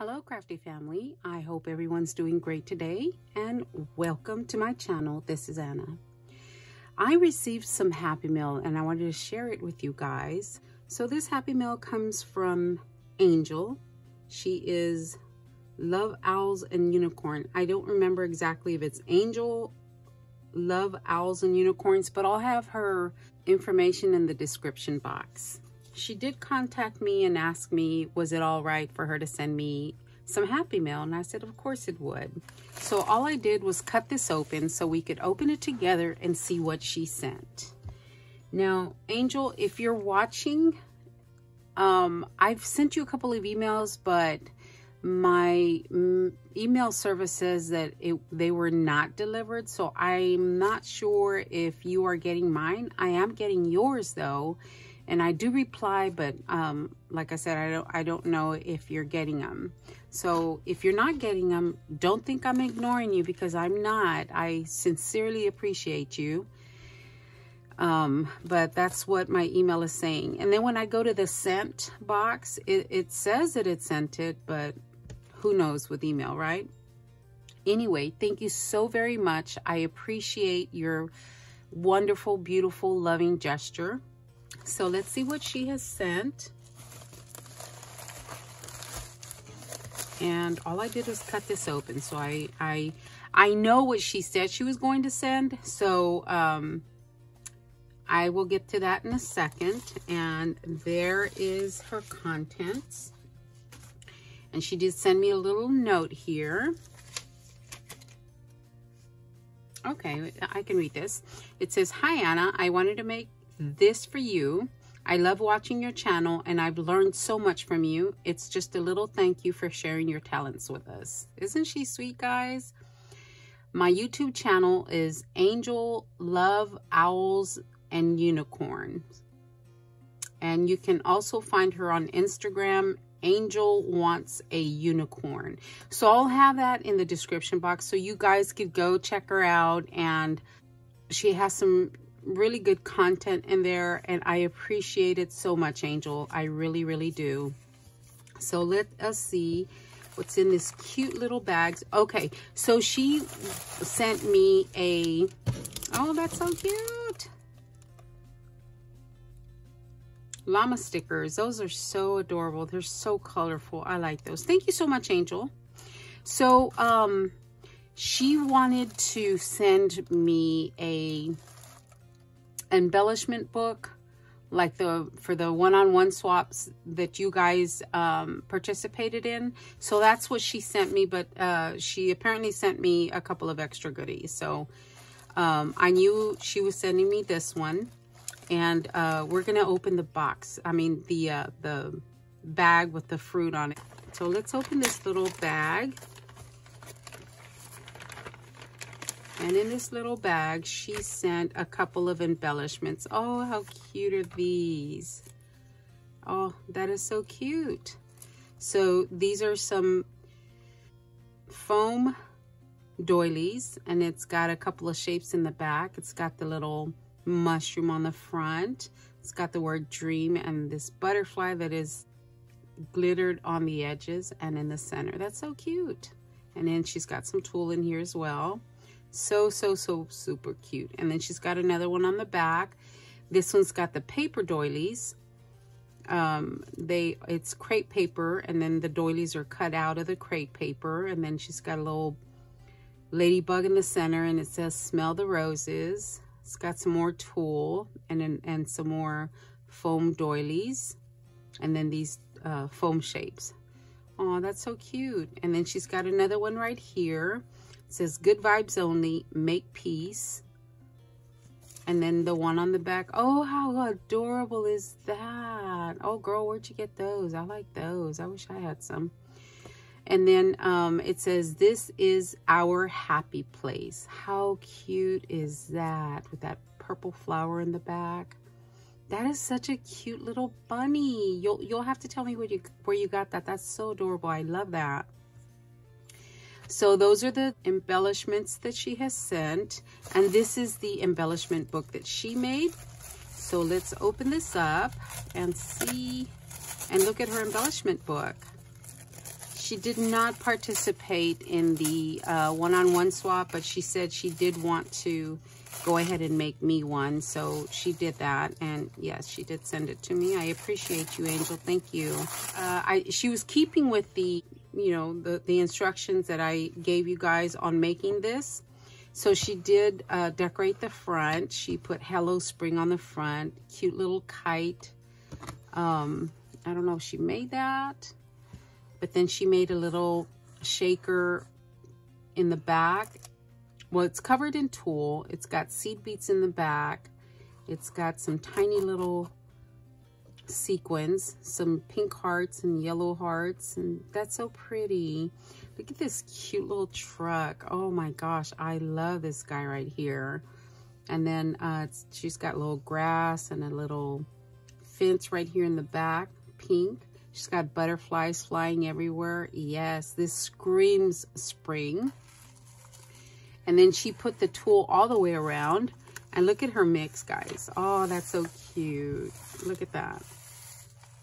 Hello crafty family, I hope everyone's doing great today and welcome to my channel. This is Anna. I received some Happy Mail and I wanted to share it with you guys. So this Happy Mail comes from Angel. She is Love Owls and Unicorn. I don't remember exactly if it's Angel, Love Owls and Unicorns, but I'll have her information in the description box. She did contact me and ask me, was it all right for her to send me some Happy Mail? And I said, of course it would. So all I did was cut this open so we could open it together and see what she sent. Now, Angel, if you're watching, I've sent you a couple of emails, but my email service says that they were not delivered. So I'm not sure if you are getting mine. I am getting yours though. And I do reply, but like I said, I don't know if you're getting them. So if you're not getting them, don't think I'm ignoring you, because I'm not. I sincerely appreciate you. But that's what my email is saying. And then when I go to the sent box, it says that it sent it, but who knows with email, right? Anyway, thank you so very much. I appreciate your wonderful, beautiful, loving gesture. So let's see what she has sent. And all I did was cut this open. So I know what she said she was going to send. So I will get to that in a second. And there is her contents. And she did send me a little note here. Okay, I can read this. It says, "Hi Anna, I wanted to make this for you. I love watching your channel and I've learned so much from you. It's just a little thank you for sharing your talents with us." Isn't she sweet, guys? My YouTube channel is Angel Love Owls and Unicorn. And you can also find her on Instagram, Angel Wants a Unicorn. So I'll have that in the description box so you guys could go check her out. And she has some really good content in there and I appreciate it so much, Angel. I really, really do. So let us see what's in this cute little bags. Okay, so she sent me a, oh, that's so cute, llama stickers. Those are so adorable. They're so colorful. I like those. Thank you so much, Angel. So she wanted to send me a embellishment book, like for the one-on-one swaps that you guys participated in. So that's what she sent me, but she apparently sent me a couple of extra goodies. So I knew she was sending me this one, and we're gonna open the box. I mean the bag with the fruit on it. So let's open this little bag. And in this little bag, she sent a couple of embellishments. Oh, how cute are these? Oh, that is so cute. So these are some foam doilies, and it's got a couple of shapes in the back. It's got the little mushroom on the front. It's got the word dream and this butterfly that is glittered on the edges and in the center. That's so cute. And then she's got some tulle in here as well. So super cute. And then she's got another one on the back. This one's got the paper doilies. It's crepe paper, and then the doilies are cut out of the crepe paper. And then she's got a little ladybug in the center, and it says "Smell the Roses." It's got some more tulle and some more foam doilies, and then these foam shapes. Oh, that's so cute. And then she's got another one right here. It says "Good vibes only, make peace." And then the one on the back. Oh, how adorable is that? Oh, girl, where'd you get those? I like those. I wish I had some. And then it says, "This is our happy place." How cute is that? With that purple flower in the back. That is such a cute little bunny. You'll have to tell me where you got that. That's so adorable. I love that. So those are the embellishments that she has sent. And this is the embellishment book that she made. So let's open this up and see and look at her embellishment book. She did not participate in the one-on-one swap, but she said she did want to go ahead and make me one. So she did that. And yes, she did send it to me. I appreciate you, Angel. Thank you. She was keeping with the, you know, the instructions that I gave you guys on making this. So she did decorate the front. She put Hello Spring on the front. Cute little kite. I don't know if she made that. But then she made a little shaker in the back. Well, it's covered in tulle. It's got seed beads in the back. It's got some tiny little sequins, some pink hearts and yellow hearts, and that's so pretty. Look at this cute little truck. Oh my gosh, I love this guy right here. And then she's got a little grass and a little fence right here in the back, pink. She's got butterflies flying everywhere. Yes, this screams spring. And then she put the tulle all the way around. And look at her mix, guys. Oh, that's so cute. Look at that.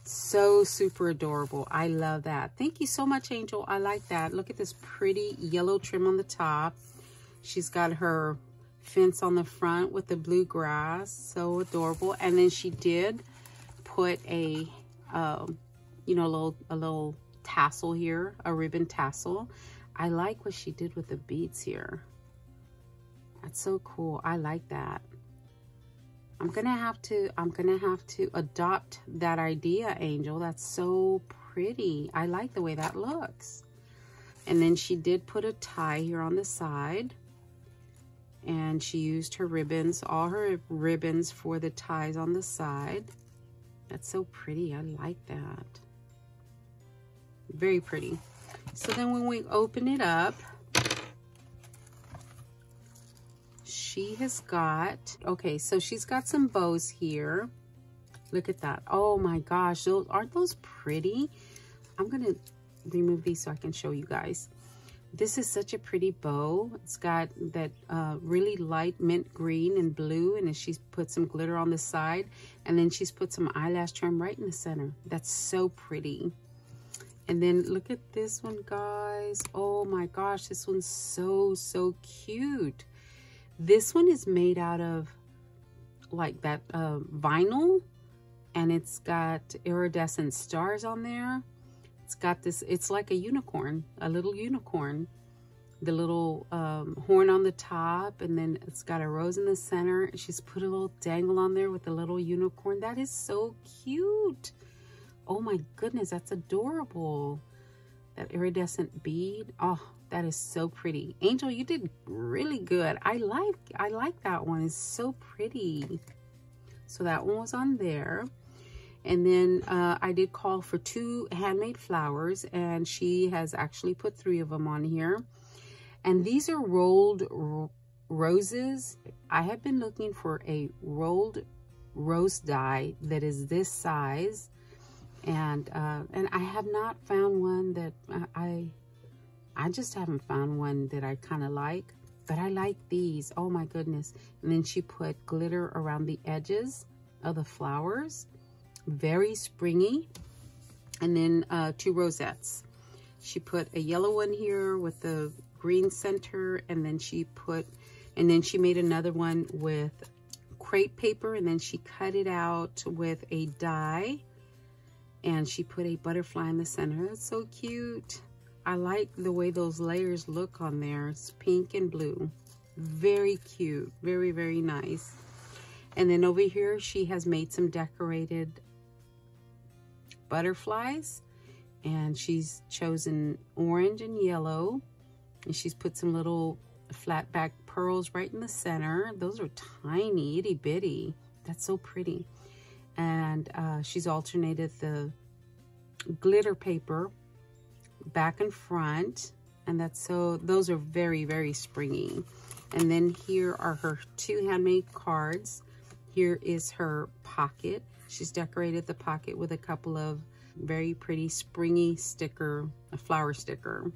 So super adorable. I love that. Thank you so much, Angel. I like that. Look at this pretty yellow trim on the top. She's got her fence on the front with the blue grass. So adorable. And then she did put a... you know, a little tassel here, a ribbon tassel. I like what she did with the beads here. That's so cool. I like that. I'm gonna have to adopt that idea, Angel. That's so pretty. I like the way that looks. And then she did put a tie here on the side. And she used her ribbons, all her ribbons for the ties on the side. That's so pretty. I like that. Very pretty. So then when we open it up, she has got, okay, so she's got some bows here. Look at that. Oh my gosh, aren't those pretty? I'm gonna remove these so I can show you guys. This is such a pretty bow. It's got that really light mint green and blue, and then she's put some glitter on the side, and then she's put some eyelash trim right in the center. That's so pretty. And then look at this one, guys. Oh my gosh, this one's so cute. This one is made out of like that vinyl, and it's got iridescent stars on there. It's got this, it's like a unicorn, a little unicorn. The little horn on the top, and then it's got a rose in the center. She's put a little dangle on there with a little unicorn. That is so cute. Oh my goodness, that's adorable. That iridescent bead. Oh, that is so pretty. Angel, you did really good. I like that one. It's so pretty. So that one was on there. And then I did call for 2 handmade flowers, and she has actually put 3 of them on here. And these are rolled roses. I have been looking for a rolled rose die that is this size. And I have not found one that I just haven't found one that I kind of like, but I like these. Oh my goodness. And then she put glitter around the edges of the flowers. Very springy. And then 2 rosettes. She put a yellow one here with the green center, and then she made another one with crepe paper, and then she cut it out with a die. And she put a butterfly in the center. That's so cute. I like the way those layers look on there. It's pink and blue. Very cute. Very, very nice. And then over here, she has made some decorated butterflies. And she's chosen orange and yellow. And she's put some little flat back pearls right in the center. Those are tiny, itty bitty. That's so pretty. And she's alternated the glitter paper back and front, and those are very, very springy. And then here are her 2 handmade cards. Here is her pocket. She's decorated the pocket with a couple of very pretty springy a flower sticker.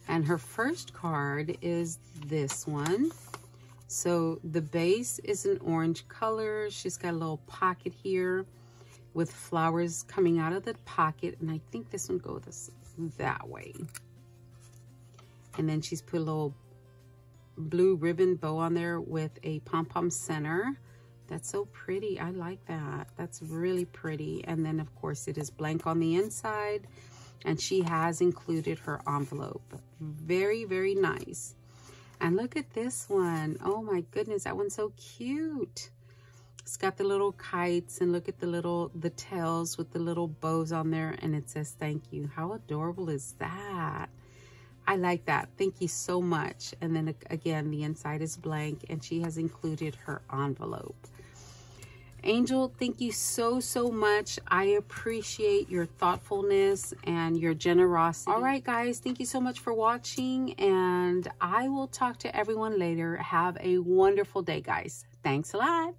And her first card is this one. So the base is an orange color. She's got a little pocket here with flowers coming out of the pocket. And I think this one that way. And then she's put a little blue ribbon bow on there with a pom-pom center. That's so pretty. I like that. That's really pretty. And then of course it is blank on the inside, and she has included her envelope. Very, very nice. And look at this one. Oh my goodness, that one's so cute. It's got the little kites, and look at the tails with the little bows on there, and it says thank you. How adorable is that? I like that. Thank you so much. And then again, the inside is blank, and she has included her envelope. Angel, thank you so, so much. I appreciate your thoughtfulness and your generosity. All right, guys, thank you so much for watching, and I will talk to everyone later. Have a wonderful day, guys. Thanks a lot.